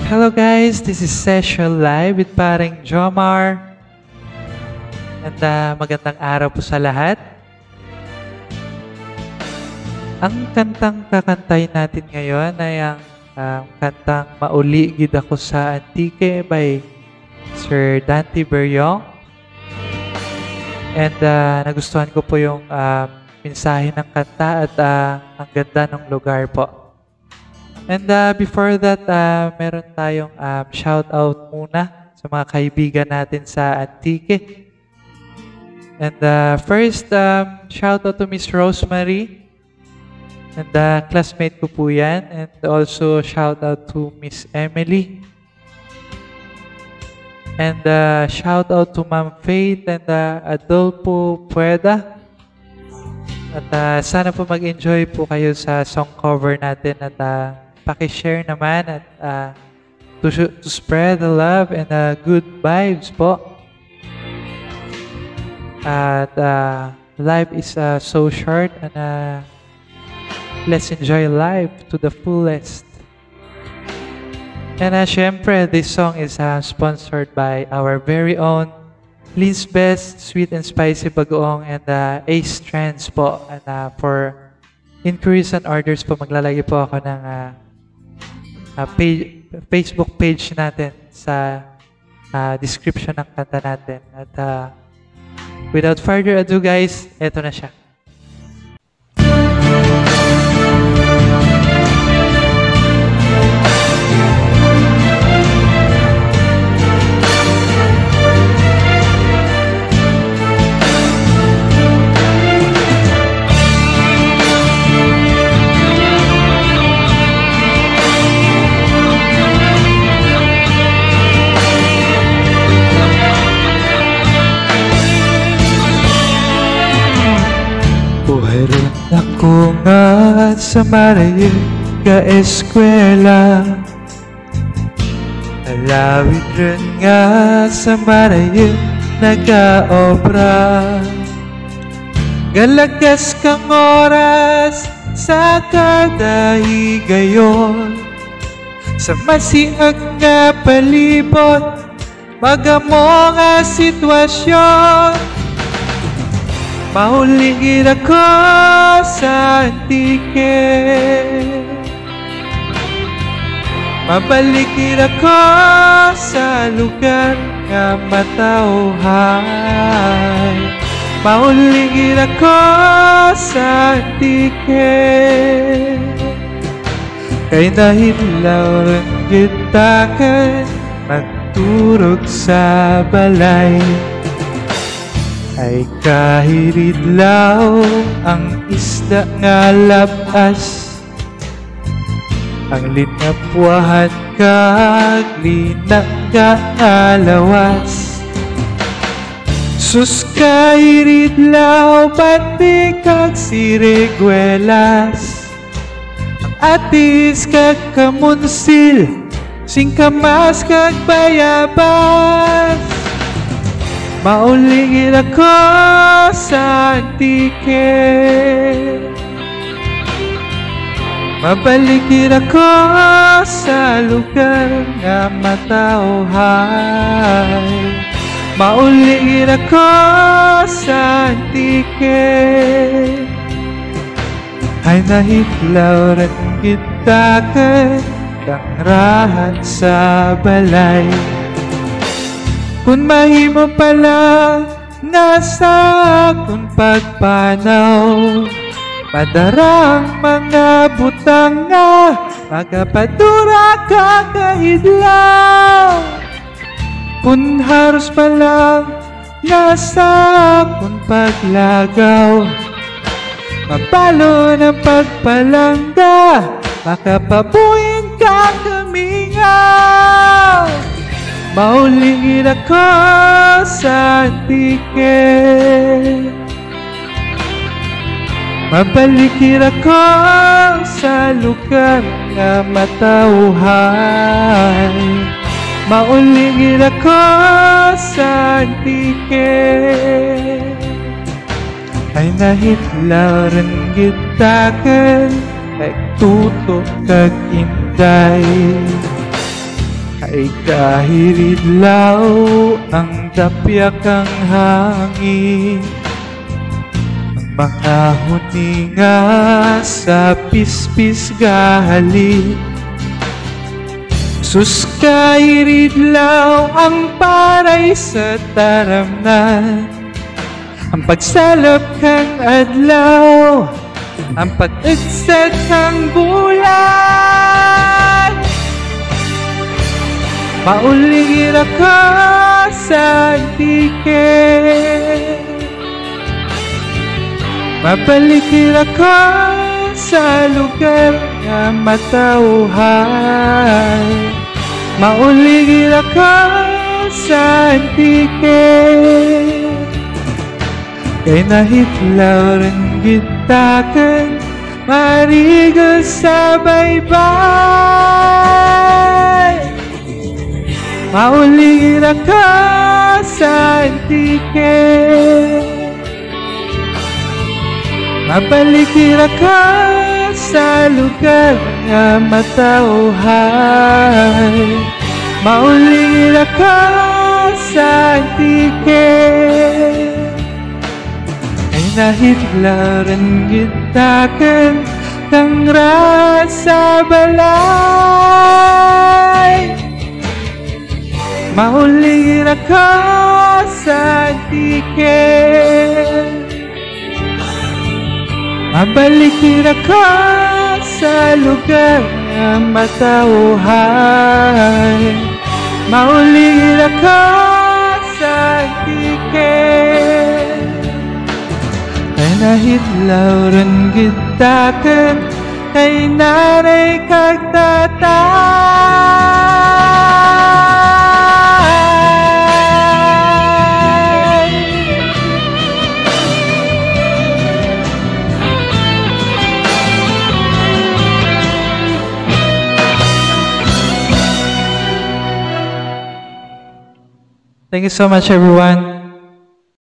Hello guys, this is Session Live with paring Jomar. And magandang araw po sa lahat. Ang kantang kakantay natin ngayon ay ang kantang Mauli Gid Ako sa Antique by Sir Dante Berriong. And nagustuhan ko po yung mensahe ng kanta at ang ganda ng lugar po. And before that, meron tayong shout out muna sa mga kaibigan natin sa Antique. And first, shout out to Miss Rosemary. And classmate ko po yan. And also shout out to Miss Emily. And shout out to Ma'am Faith and Adolfo Pueda. At sana po mag-enjoy po kayo sa song cover natin at paki-share naman at to spread the love and good vibes po. At life is so short and let's enjoy life to the fullest. And syempre, this song is sponsored by our very own Lee's Best Sweet and Spicy Bagoong and Ace Trends po. And for inquiries and orders po, maglalagay po ako ng Facebook page natin sa description ng kanta natin. At without further ado guys, eto na siya. Puheron ako nga sa Marayo ka eskwela. Alawid rin nga sa Marayo nag-aobra. Galagas kang oras sa kada higayon. Sa masiag nga palibot, magamo nga sitwasyon. Mauli gid ako sa Antique. Mabalik gid ako sa lugar nga matawhay. Mauli gid ako sa Antique. Kay nahilaw rin kita kay magturog sa balay. Ay kahiridlaw ang isda nga labas. Ang linapwahan kag linang nga alawas. Sus kahiridlaw pati kag siriguelas. Ang atis kag kamunsil, singkamas kag bayabas. Mauli gid ako sa Antique. Mabalik gid ako sa lugar nga matawhay. Mauli gid ako sa Antique. Ay nahitlaw rin kita kay kang rahat sa balay. Kung mahimo pala nasa akong pagpanaw, padarang mga butang nga magapadura ka kahidlaw. Kung haros pala nasa akong paglagaw, mapalo ng pagpalangga, makapabuhin ka kamingaw. Mauli gid ako sa Antique. Mabalik gid ako sa lugar nga matawhay. Mauli gid ako sa Antique. Ay nahitlaw rin gid taken kay tutok kag inday. ay kahiridlaw ang tapyak ang hangin, ang mga huninga sa pispis gahali. Sus kahiridlaw ang paray sa taramnan, ang pagsalap kang adlaw, ang pag-igsad kang bulan. Mauligid ako sa tiket, mabalikid ako sa lugar na matauhan. Mauligid ako sa tiket, kay nahitlaw rin gitakan, marigal sa baybay. Mauligid ako sa tiket, mabalikid ako sa lugar na matauhan. Mauligid ako sa tiket, ay nahitlaw rin gitakan kang rasa balay. Mauligid ako sa tiket, mabalikid ako sa lugar na matauhan. Mauligid ako sa tiket, ay nahitlaw rin gitakan kay nanay kag tatay. Thank you so much, everyone.